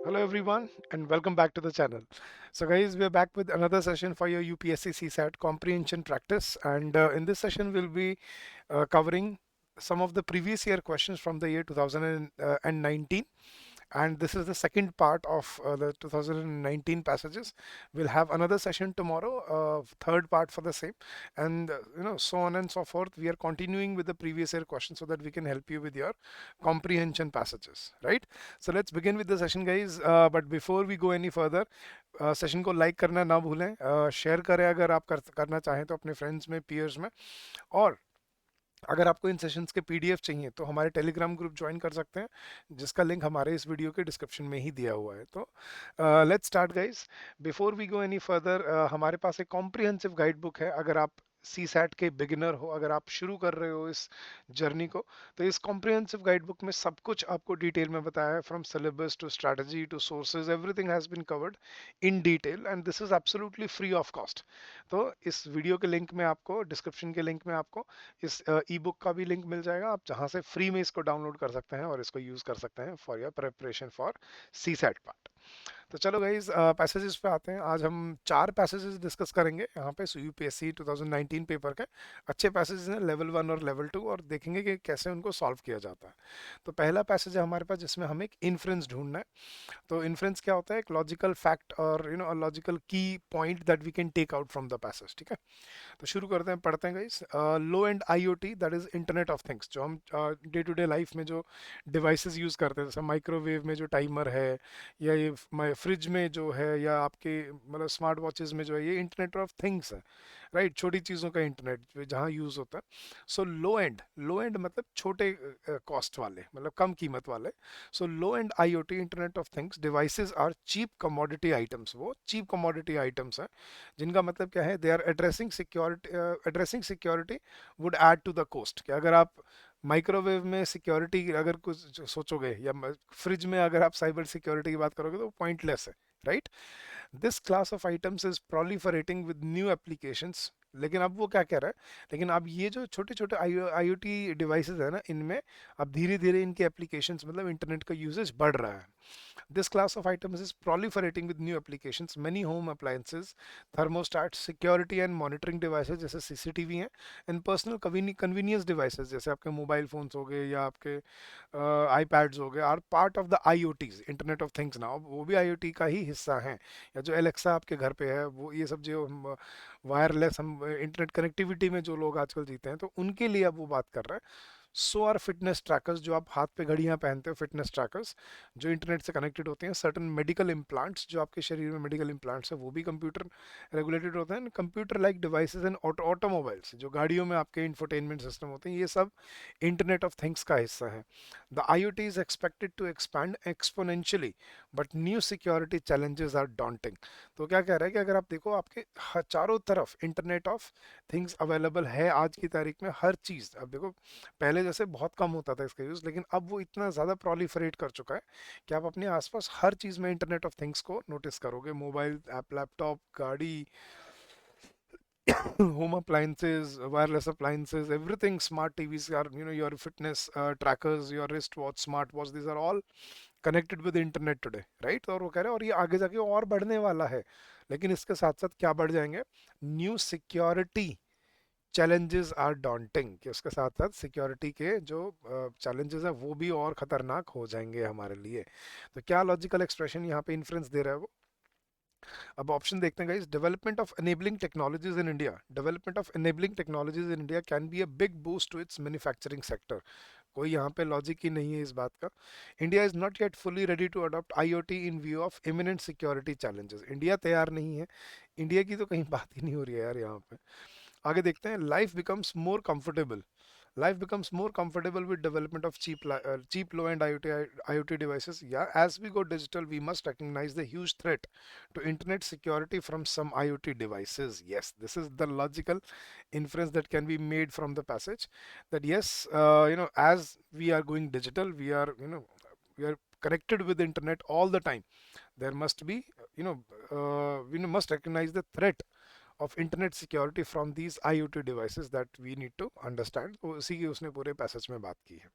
Hello everyone and welcome back to the channel. So guys, we're back with another session for your UPSC CSAT comprehension practice, and in this session we'll be covering some of the previous year questions from the year 2019, and this is the second part of the 2019 passages. We'll have another session tomorrow, third part for the same, and so on and so forth. We are continuing with the previous year questions so that we can help you with your comprehension passages, right? So let's begin with the session, guys. But before we go any further, session को like करना ना भूलें, share करें अगर आप करना चाहें तो अपने फ्रेंड्स में, पीयर्स में। और अगर आपको इन सेशंस के पीडीएफ चाहिए तो हमारे टेलीग्राम ग्रुप ज्वाइन कर सकते हैं, जिसका लिंक हमारे इस वीडियो के डिस्क्रिप्शन में ही दिया हुआ है। तो let's start guys. Before we go any further, हमारे पास एक कॉम्प्रिहेंसिव गाइड बुक है। अगर आप सी सैट के बिगिनर हो, अगर आप शुरू कर रहे हो इस जर्नी को, तो इस कॉम्प्रिहेंसिव गाइड बुक में सब कुछ आपको डिटेल में बताया है, from syllabus to strategy to sources, everything has been covered in detail and this is absolutely free of cost. तो इस वीडियो के लिंक में आपको, डिस्क्रिप्शन के लिंक में आपको इस ई बुक का भी लिंक मिल जाएगा, आप जहां से फ्री में इसको डाउनलोड कर सकते हैं और इसको यूज कर सकते हैं for your preparation for CSAT part. तो चलो गाइज, पैसेजेस पे आते हैं। आज हम चार पैसेजेस डिस्कस करेंगे यहाँ पे यूपीएससी 2019 पेपर के। अच्छे पैसेजेस हैं, लेवल 1 और लेवल 2, और देखेंगे कि कैसे उनको सॉल्व किया जाता है। तो पहला पैसेज है हमारे पास जिसमें हमें एक इन्फ्रेंस ढूंढना है। तो इन्फ्रेंस क्या होता है? एक लॉजिकल फैक्ट और logical key point that we can take out from the passage, ठीक है? तो शुरू करते हैं, पढ़ते हैं गाइस। लो and IoT, that is internet of things, जो हम डे टू डे लाइफ में जो डिवाइसेस यूज करते हैं, जैसे माइक्रोवेव में जो टाइमर है, या ये फ्रिज में जो है, या आपके मतलब स्मार्ट वॉचेस में जो है, ये इंटरनेट ऑफ थिंग्स है, राइट? छोटी चीज़ों का इंटरनेट जहाँ यूज़ होता है। सो लो एंड मतलब छोटे कॉस्ट वाले, मतलब कम कीमत वाले। So low and IoT, internet of things devices are cheap commodity items. वो चीप कमोडिटी आइटम्स हैं, जिनका मतलब क्या है? They are addressing security would add to the cost. कि अगर आप माइक्रोवेव में सिक्योरिटी अगर कुछ सोचोगे, या फ्रिज में अगर आप साइबर सिक्योरिटी की बात करोगे, तो पॉइंटलेस है, right? This class of items is proliferating with new applications. लेकिन अब वो क्या कह रहा है? लेकिन अब ये जो छोटे छोटे आईओटी डिवाइसेस है ना, इनमें अब धीरे धीरे इनके एप्लीकेशंस, मतलब इंटरनेट का यूजेज बढ़ रहा है। This class of items is proliferating with new applications. Many home appliances, thermostats, security and monitoring devices जैसे सीसीटीवी हैं, and personal convenience devices जैसे आपके मोबाइल फोन्स हो गए या आपके आईपैड्स हो गए, are part of the IoTs, internet of things ना, वो भी आईओटी का ही हिस्सा हैं। या जो एलेक्सा आपके घर पे है, वो ये सब जो वायरलेस हम इंटरनेट कनेक्टिविटी में जो लोग आजकल जीते हैं, तो उनके लिए अब वो बात कर रहा है। सो आर फिटनेस ट्रैकर्स, जो आप हाथ पे घड़ियां पहनते हो, फिटनेस ट्रैकर्स जो इंटरनेट से कनेक्टेड होते हैं। सर्टन मेडिकल इम्प्लांट्स, जो आपके शरीर में मेडिकल इम्प्लांट्स है, वो भी कंप्यूटर रेगुलेटेड होते हैं। Computer like devices and automobiles, जो गाड़ियों में आपके इंफोटेनमेंट सिस्टम होते हैं, ये सब इंटरनेट ऑफ थिंग्स का हिस्सा है। The IoT is expected to expand exponentially, but new security challenges are daunting. तो क्या कह रहा है कि अगर आप देखो, आपके चारों तरफ इंटरनेट ऑफ थिंग्स अवेलेबल है आज की तारीख में, हर चीज़। अब देखो, पहले जैसे बहुत कम होता था इसका यूज़, लेकिन अब वो इतना ज़्यादा प्रोलिफरेट कर चुका है कि आप अपने आसपास हर चीज़ में इंटरनेट ऑफ थिंग्स को नोटिस करोगे। मोबाइल ऐप, लैपटॉप, गाड़ी, home appliances, wireless appliances, everything, smart TVs are, your fitness trackers, your wristwatch, smartwatch, these are all connected with internet today, right? और वो कह रहे हैं और ये आगे जाके और बढ़ने वाला है। लेकिन इसके साथ साथ क्या बढ़ जाएंगे? New security challenges are daunting, कि उसके साथ साथ सिक्योरिटी के जो चैलेंजेस हैं वो भी और खतरनाक हो जाएंगे हमारे लिए। तो क्या लॉजिकल एक्सप्रेशन यहाँ पे इन्फ्लुएंस दे रहा है वो? अब ऑप्शन देखते हैं guys. Development of enabling technologies in India, development of enabling technologies in India can be a big boost to its manufacturing sector. कोई यहाँ पे लॉजिक ही नहीं है इस बात का। India is not yet fully ready to adopt IoT in view of imminent security challenges. India तैयार नहीं है। इंडिया की तो कहीं बात ही नहीं हो रही है यार यहाँ पे। आगे देखते हैं। Life becomes more comfortable, life becomes more comfortable with development of cheap low end IoT devices. Yeah, as we go digital, we must recognize the huge threat to internet security from some IoT devices. Yes, this is the logical inference that can be made from the passage. That yes, as we are going digital, we are connected with the internet all the time. There must be, we must recognize the threat of internet security from these IoT devices that we need to understand. तो उसी की उसने पूरे passage में बात की है.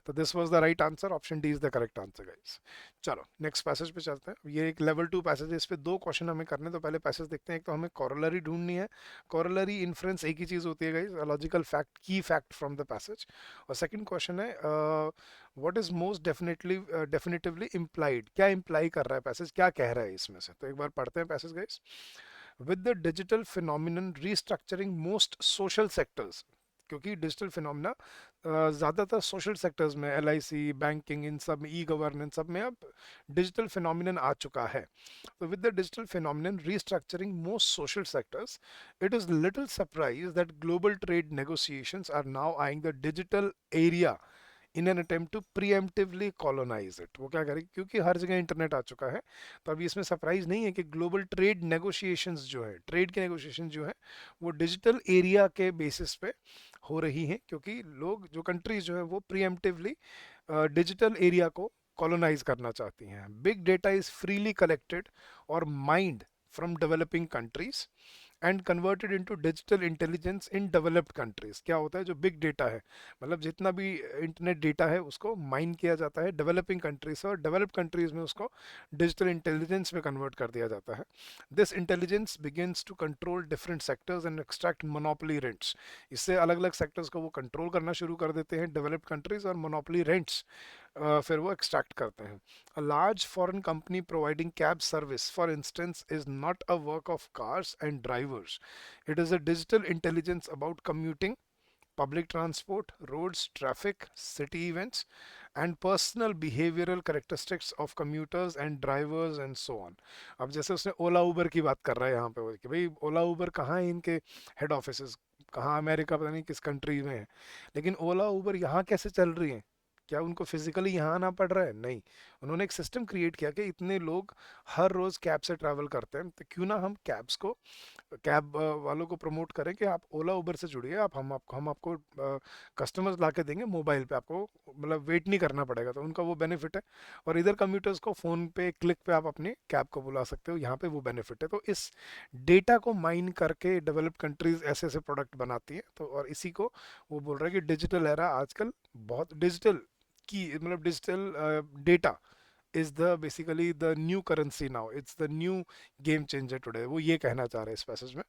तो this was the right answer, option D is the correct answer guys. चलो नेक्स्ट पैसेज पे चलते हैं. ये एक लेवल 2 पैसेज है, इस पे दो क्वेश्चन हमें करने. तो पहले पैसेज देखते हैं. एक तो हमें कॉरोलरी ढूंढनी है. कॉरोलरी इन्फ्रेंस एक ही चीज होती है गाइस, लॉजिकल फैक्ट, की फैक्ट फ्रॉम द पैसेज. और सेकंड क्वेश्चन है what is most definitively implied, क्या इम्प्लाई कर रहा है पैसेज, क्या कह रहा है इसमें से. तो एक बार पढ़ते हैं passage guys. With the digital phenomenon restructuring most social sectors, क्योंकि डिजिटल फिनोमिना ज़्यादातर सोशल सेक्टर्स में, एल आई सी, बैंकिंग, इन सब में, ई गवर्नेंस सब में अब डिजिटल फिनोमिनन आ चुका है. तो with the digital phenomenon restructuring most social sectors, it is little surprise that global trade negotiations are now eyeing the digital area in an attempt to preemptively colonise it. वो क्या करेगी, क्योंकि हर जगह internet आ चुका है, तो अभी इसमें सरप्राइज नहीं है कि ग्लोबल ट्रेड नेगोशिएशंस जो है, ट्रेड के नेगोशिएशन जो है, वो डिजिटल एरिया के बेसिस पे हो रही हैं, क्योंकि लोग, जो कंट्रीज जो है, वो प्रीएम्प्टिवली डिजिटल एरिया को कॉलोनाइज करना चाहती हैं. Big data is freely collected और mined from developing countries and converted into digital intelligence in developed countries. क्या होता है, जो बिग डेटा है, मतलब जितना भी इंटरनेट डेटा है, उसको माइन किया जाता है डेवलपिंग कंट्रीज से, और डेवलप्ड कंट्रीज में उसको डिजिटल इंटेलिजेंस में कन्वर्ट कर दिया जाता है. This intelligence begins to control different sectors and extract monopoly rents. इससे अलग अलग सेक्टर्स को वो कंट्रोल करना शुरू कर देते हैं डेवलप्ड कंट्रीज, और मोनोपोली रेंट्स फिर वो एक्सट्रैक्ट करते हैं. A large foreign company providing cab service, for instance, is not a work of cars and drivers. It is a digital intelligence about commuting, public transport, roads, traffic, city events, and personal behavioral characteristics of commuters and drivers and so on. अब जैसे उसने ओला उबर की बात कर रहा है यहाँ पे, वो कि भाई ओला उबर कहाँ है, इनके हेड ऑफिस कहाँ, अमेरिका पता नहीं किस कंट्री में है, लेकिन ओला उबर यहाँ कैसे चल रही है, क्या उनको फिजिकली यहाँ आना पड़ रहा है? नहीं. उन्होंने एक सिस्टम क्रिएट किया कि इतने लोग हर रोज कैब से ट्रैवल करते हैं, तो क्यों ना हम कैब्स को, कैब वालों को प्रमोट करें कि आप ओला उबर से जुड़िए, आप हम आपको कस्टमर्स ला के देंगे मोबाइल पे, आपको मतलब वेट नहीं करना पड़ेगा. तो उनका वो बेनिफिट है. और इधर कम्यूटर्स को फ़ोन पे क्लिक पे आप अपनी कैब को बुला सकते हो, यहाँ पे वो बेनिफिट है. तो इस डेटा को माइन करके डेवलप्ड कंट्रीज ऐसे ऐसे प्रोडक्ट बनाती है. तो और इसी को वो बोल रहा है कि डिजिटल एरा आजकल बहुत डिजिटल की, मतलब digital data is the basically the new currency now, it's the new game changer today. वो ये कहना चाह रहे हैं इस पैसेज में,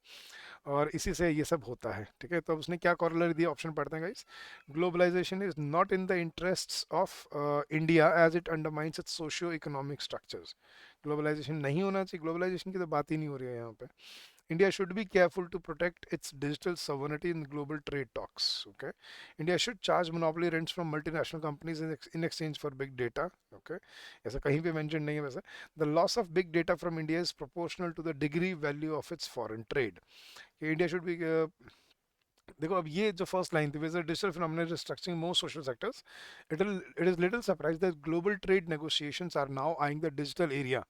और इसी से ये सब होता है. ठीक है, तो अब उसने क्या कॉरोलरी दिया, ऑप्शन पढ़ते हैं guys. Globalisation is not in the interests of India as it undermines its socio economic structures. Globalisation नहीं होना चाहिए, ग्लोबलाइजेशन की तो बात ही नहीं हो रही है यहाँ पे. India should be careful to protect its digital sovereignty in global trade talks. Okay, India should charge monopoly rents from multinational companies in exchange for big data. Okay, ऐसा कहीं पे mention नहीं है वैसे. The loss of big data from India is proportional to the degree value of its foreign trade. Okay, India should be देखो अब ये जो फर्स्ट लाइन थी, with digital phenomena restructuring most social sectors, it is little surprise that global trade negotiations are now eyeing the digital area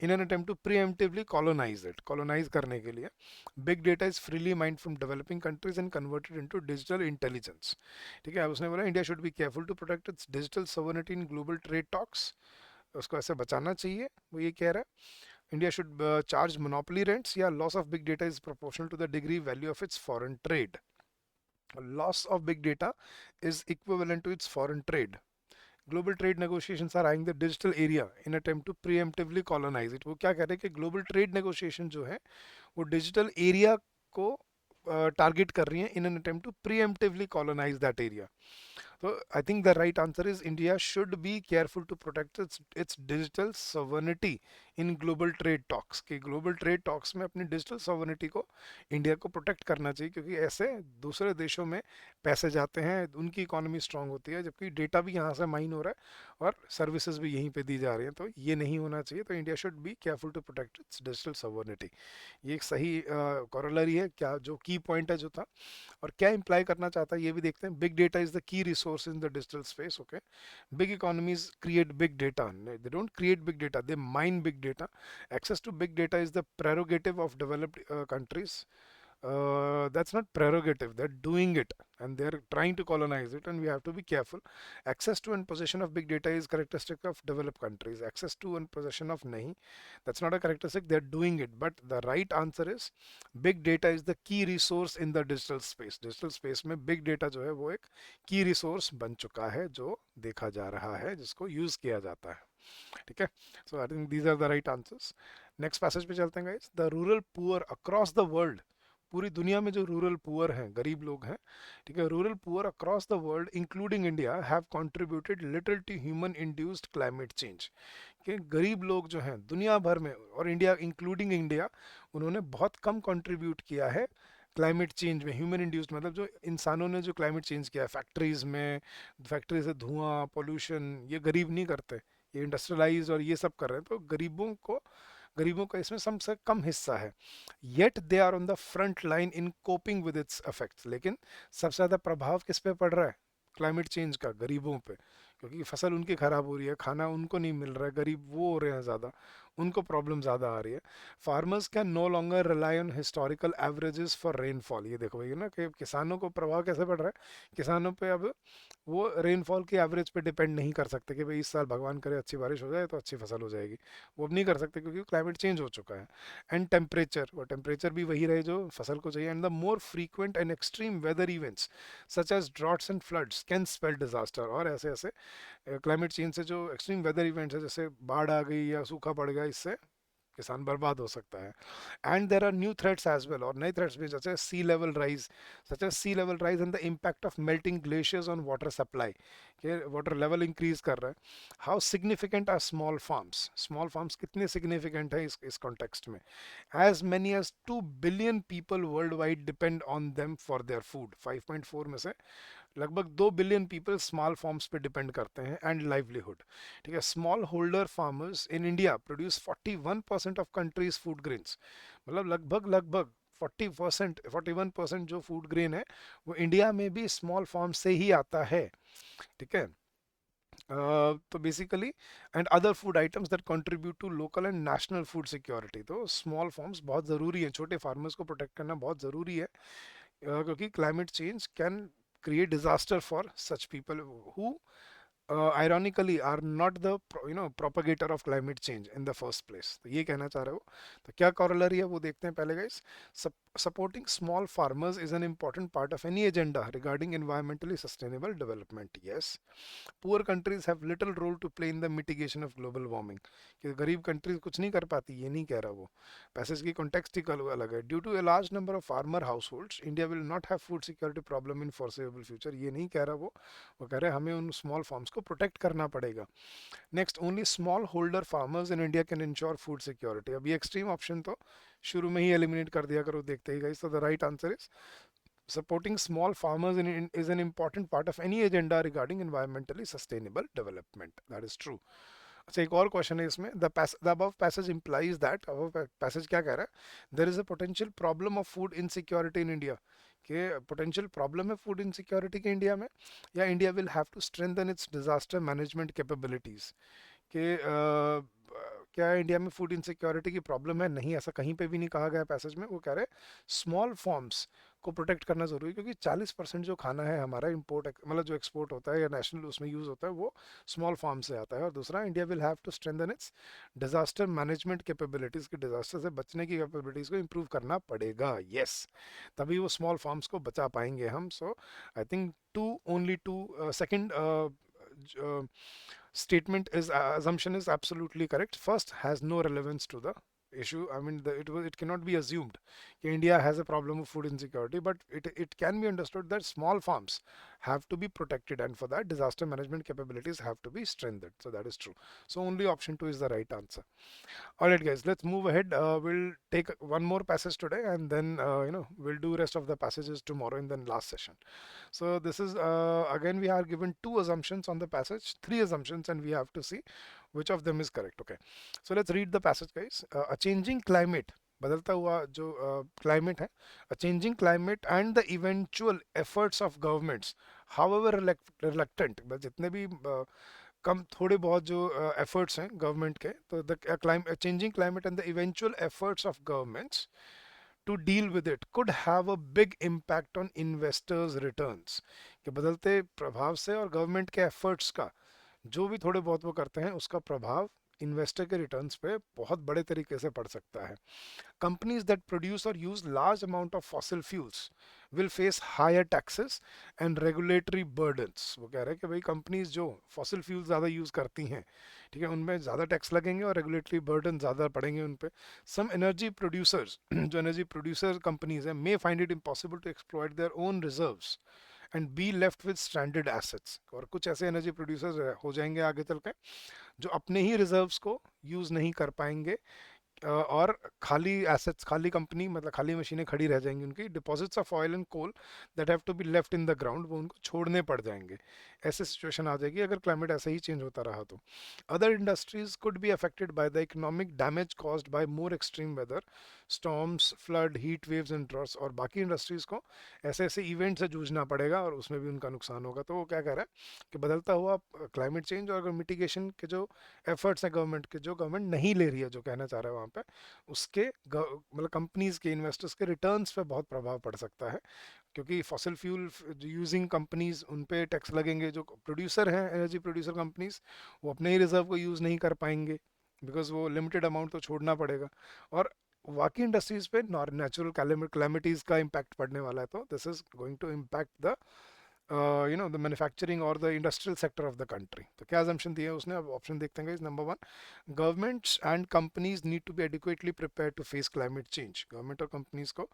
in an attempt to preemptively colonize it, colonize करने के लिए. Big data is freely mined from developing countries and converted into digital intelligence. ठीक है, अब उसने बोला India should be careful to protect its digital sovereignty in global trade talks. उसको ऐसे बचाना चाहिए, वो ये कह रहा है. India should charge monopoly rents. Yeah, loss of big data is proportional to the degree value of its foreign trade. Loss of big data is equivalent to its foreign trade. Global trade negotiations are eyeing the digital area in attempt to preemptively colonise it. वो क्या कह रहे हैं कि global trade negotiation जो है, वो digital area को टारगेट कर रही है in an attempt to preemptively colonise that area. So I think the right answer is India should be careful to protect its digital sovereignty in global trade talks. कि global trade talks में अपनी digital sovereignty को India को protect करना चाहिए, क्योंकि ऐसे दूसरे देशों में पैसे जाते हैं, उनकी इकोनॉमी स्ट्रांग होती है, जबकि डेटा भी यहाँ से माइन हो रहा है और सर्विसेज भी यहीं पे दी जा रही हैं. तो ये नहीं होना चाहिए. तो India should be careful to protect its digital sovereignty. ये एक सही कॉरोलरी है, क्या जो की पॉइंट है जो था, और क्या इंप्लाई करना चाहता है ये भी देखते हैं. Big data is the key resource in the digital space. Okay, big economies create big data, they don't create big data, they mine big data. Access to big data is the prerogative of developed countries. That's not prerogative. They're doing it and they're trying to colonize it, and we have to be careful. Access to and possession of big data is characteristic of developed countries. Access to and possession of nahi. That's not a characteristic. They're doing it. But the right answer is big data is the key resource in the digital space. Digital space में big data जो है वो एक key resource बन चुका है, जो देखा जा रहा है, जिसको यूज किया जाता है. ठीक है. So I think these are the right answers. Next passage पे चलते हैं guys. The rural poor across the world, पूरी दुनिया में जो रूरल पुअर हैं, गरीब लोग हैं, ठीक है, rural poor across the world including India have contributed little to human induced climate change. कि गरीब लोग जो हैं दुनिया भर में, और इंडिया इंक्लूडिंग इंडिया, उन्होंने बहुत कम कंट्रीब्यूट किया है क्लाइमेट चेंज में. ह्यूमन इंड्यूस्ड मतलब जो इंसानों ने जो क्लाइमेट चेंज किया है फैक्ट्रीज में, फैक्ट्री से धुआं, पोल्यूशन, ये गरीब नहीं करते, ये इंडस्ट्रियलाइज और ये सब कर रहे हैं. तो गरीबों का इसमें सबसे कम हिस्सा है. Yet they are on the front line in coping with its effects. लेकिन सबसे ज़्यादा प्रभाव किस पे पड़ रहा है क्लाइमेट चेंज का? गरीबों पे. क्योंकि फसल उनकी खराब हो रही है, खाना उनको नहीं मिल रहा है, गरीब वो हो रहे हैं ज़्यादा, उनको प्रॉब्लम ज़्यादा आ रही है. Farmers can no longer rely on historical averages for rainfall. ये देखो भैया ना कि किसानों को प्रभाव कैसे पड़ रहा है. किसानों पे अब वो रेनफॉल की एवरेज पे डिपेंड नहीं कर सकते कि भाई इस साल भगवान करे अच्छी बारिश हो जाए तो अच्छी फसल हो जाएगी. वो अब नहीं कर सकते क्योंकि क्लाइमेट चेंज हो चुका है. एंड टेम्परेचर, वो टेम्परेचर भी वही रहे जो फसल को चाहिए. And the more frequent and extreme weather events such as droughts and floods can spell disaster. और ऐसे ऐसे क्लाइमेट चेंज से जो एक्सट्रीम वेदर इवेंट्स है, जैसे बाढ़ आ गई या सूखा पड़ गया, इससे किसान बर्बाद हो सकता है. And there are new threats as well, और नए थ्रेट्स भी, जैसे sea level rise, such as sea level rise and the impact of melting glaciers on water supply. कि वाटर लेवल इंक्रीज कर रहा है. How significant are small farms. Small farms कितने significant है इस कॉन्टेक्स्ट में? As many as 2 billion people worldwide depend on them for their food. 5.4 में से लगभग 2 बिलियन पीपल स्मॉल फार्म्स पे डिपेंड करते हैं एंड लाइवलीहुड. ठीक है. Small holder farmers in India produce 41% of countries food grains. मतलब लगभग लगभग 41% जो फूड ग्रेन है वो इंडिया में भी स्मॉल फार्म से ही आता है. ठीक है. तो basically and other food items that contribute to local and national food security. तो स्मॉल फार्म्स बहुत ज़रूरी है, छोटे फार्मर्स को प्रोटेक्ट करना बहुत ज़रूरी है. क्योंकि climate change can create disaster for such people who ironically are not the propagator of climate change in the first place. तो ये कहना चाह रहे हो. तो क्या corollary है वो देखते हैं पहले guys. Supporting small farmers is an important part of any agenda regarding environmentally sustainable development. Yes. Poor countries have little role to play in the mitigation of global warming. कि गरीब कंट्रीज कुछ नहीं कर पाती, ये नहीं कह रहा वो. पैसेज की कॉन्टेक्स्ट ही अलग है. Due to a large number of farmer households India will not have food security problem in foreseeable future. ये नहीं कह रहा वो कह रहे हैं हमें उन स्मॉल फार्म्स को प्रोटेक्ट करना पड़ेगा. Next, only small holder farmers in India can ensure food security. अब ये एक्सट्रीम ऑप्शन तो शुरू में ही एलिमिनेट कर दिया करो, देखते ही गाइस. तो the right answer is supporting small farmers is an important part of any agenda regarding environmentally sustainable development. That is true. अच्छा, एक और क्वेश्चन है इसमें. The above passage implies that, above passage क्या कह रहा है? There is a potential problem of food insecurity in India. कि पोटेंशियल प्रॉब्लम है फूड इनसिक्योरिटी के इंडिया में, या India will have to strengthen its disaster management capabilities. कि क्या इंडिया में फूड इनसिक्योरिटी की प्रॉब्लम है? नहीं, ऐसा कहीं पे भी नहीं कहा गया पैसेज में. वो कह रहे हैं स्मॉल फार्म्स को प्रोटेक्ट करना जरूरी है, क्योंकि 40% जो खाना है हमारा इंपोर्ट, मतलब जो एक्सपोर्ट होता है या नेशनल उसमें यूज होता है, वो स्मॉल फार्म से आता है. और दूसरा, India will have to strengthen its disaster management capabilities, की डिजास्टर से बचने की कैपेबिलिटीज को इंप्रूव करना पड़ेगा. यस, तभी वो स्मॉल फार्म्स को बचा पाएंगे हम. So I think to second statement is assumption is absolutely correct. First has no relevance to the issue. I mean, it cannot be assumed that India has a problem of food insecurity, but it can be understood that small farms have to be protected, and for that disaster management capabilities have to be strengthened. So that is true. So only option 2 is the right answer. All right, guys, let's move ahead. We'll take one more passage today, and then we'll do rest of the passages tomorrow in the last session. So this is again we are given two assumptions on the passage, three assumptions, and we have to see which of them is correct. Okay, so let's read the passage, guys. A changing climate, बदलता हुआ जो climate है, a changing climate and the eventual efforts of governments, however reluctant, बस जितने भी कम थोड़े बहुत जो efforts हैं government के, तो the changing climate and the eventual efforts of governments to deal with it could have a big impact on investors returns, कि बदलते प्रभाव से और गवर्नमेंट के एफर्ट्स का जो भी थोड़े बहुत वो करते हैं उसका प्रभाव इन्वेस्टर के रिटर्न्स पे बहुत बड़े तरीके से पड़ सकता है. Companies that produce or use large amount of fossil fuels will face higher taxes and regulatory burdens. वो कह रहे हैं कि भाई कंपनीज जो फॉसिल फ्यूल ज़्यादा यूज़ करती हैं, ठीक है, उनमें ज़्यादा टैक्स लगेंगे और रेगुलेटरी बर्डन ज़्यादा पड़ेंगे उन पे. सम एनर्जी प्रोड्यूसर्स जो एनर्जी प्रोड्यूसर कंपनीज हैं may find it impossible to exploit their own reserves and be left with stranded assets. और कुछ ऐसे एनर्जी प्रोड्यूसर्स हो जाएंगे आगे चल के जो अपने ही रिजर्व्स को यूज़ नहीं कर पाएंगे और खाली एसेट्स, खाली कंपनी मतलब खाली मशीनें खड़ी रह जाएंगी उनकी. Deposits of oil and coal that have to be left in the ground वो उनको छोड़ने पड़ जाएंगे. ऐसे सिचुएशन आ जाएगी अगर क्लाइमेट ऐसे ही चेंज होता रहा तो. Other industries could be affected by the economic damage caused by more extreme weather, storms, flood, heat waves and droughts. और बाकी इंडस्ट्रीज को ऐसे ऐसे इवेंट से जूझना पड़ेगा और उसमें भी उनका नुकसान होगा. तो वो क्या कह रहा है कि बदलता हुआ क्लाइमेट चेंज और मिटिगेशन के जो एफर्ट्स हैं गवर्नमेंट के, जो गवर्नमेंट नहीं ले रही है, जो कहना चाह रहा है वहाँ पे, उसके मतलब कंपनीज के, इन्वेस्टर्स के रिटर्न्स पे बहुत प्रभाव पड़ सकता है. क्योंकि फॉसिल फ्यूल यूजिंग कंपनीज उन पे टैक्स लगेंगे. जो प्रोड्यूसर हैं, एनर्जी प्रोड्यूसर कंपनीज, वो अपने ही रिजर्व को यूज़ नहीं कर पाएंगे बिकॉज वो लिमिटेड अमाउंट तो छोड़ना पड़ेगा. और बाकी इंडस्ट्रीज पे नेचुरल कैलेमिटीज का इम्पैक्ट पड़ने वाला है. तो this is going to impact the the manufacturing और the industrial sector of the country. तो क्या assumption दिया है उसने, अब ऑप्शन देखते हैं. Number 1, governments and companies need to be adequately prepare to face climate change. Government और कंपनीज को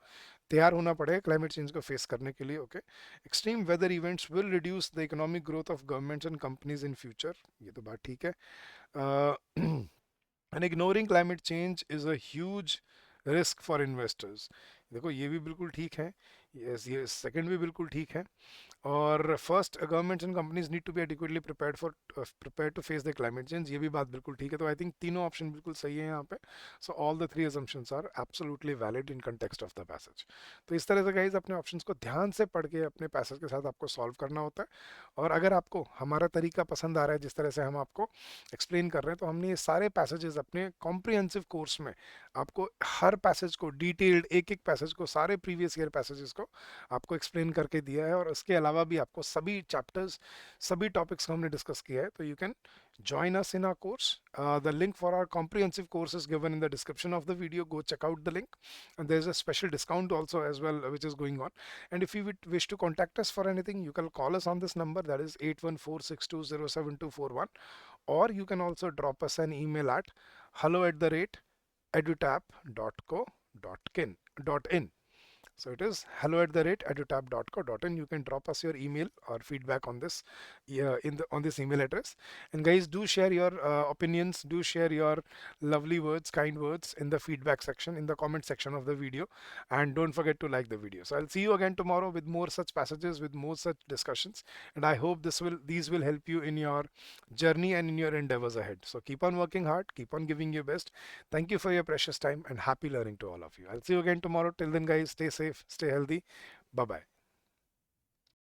तैयार होना पड़ेगा क्लाइमेट चेंज को फेस करने के लिए. Okay. Extreme weather events will reduce the economic growth of governments and companies in future. ये तो बात ठीक है. And ignoring climate change is a huge risk for investors. देखो ये भी बिल्कुल ठीक है, ये सेकंड भी बिल्कुल ठीक है. और first, governments and companies need to be adequately prepare to face the climate change. ये भी बात बिल्कुल ठीक है. तो आई थिंक तीनों ऑप्शन बिल्कुल सही है यहाँ पे. So all the three assumptions are absolutely valid in context of the passage. तो इस तरह से गाइज अपने ऑप्शंस को ध्यान से पढ़ के अपने पैसेज के साथ आपको सॉल्व करना होता है. और अगर आपको हमारा तरीका पसंद आ रहा है, जिस तरह से हम आपको एक्सप्लेन कर रहे हैं, तो हमने ये सारे पैसेजेस अपने कॉम्प्रिहेंसिव कोर्स में आपको हर पैसेज को डिटेल्ड, एक एक पैसेज को, सारे प्रीवियस ईयर पैसेजेस को आपको एक्सप्लेन करके दिया है. और इसके अलावा भी आपको सभी चैप्टर्स, सभी टॉपिक्स को हमने डिस्कस किया है. तो you can join us in our course. The link for our comprehensive course is given in the description of the video. Go check out the link, and there's a special discount also as well which is going on. And if you wish to contact us for anything, you can call us on this number, that is 8146207241, or you can also drop us an email at hello@edutap.co.in. So it is hello@edutap.co.in. You can drop us your email or feedback on this, yeah, on this email address. And guys, do share your opinions, do share your lovely words, kind words in the feedback section, in the comment section of the video, and don't forget to like the video. So I'll see you again tomorrow with more such passages, with more such discussions, and I hope these will help you in your journey and in your endeavors ahead. So keep on working hard, keep on giving your best. Thank you for your precious time, and happy learning to all of you. I'll see you again tomorrow. Till then, guys, stay safe, stay healthy. Bye bye.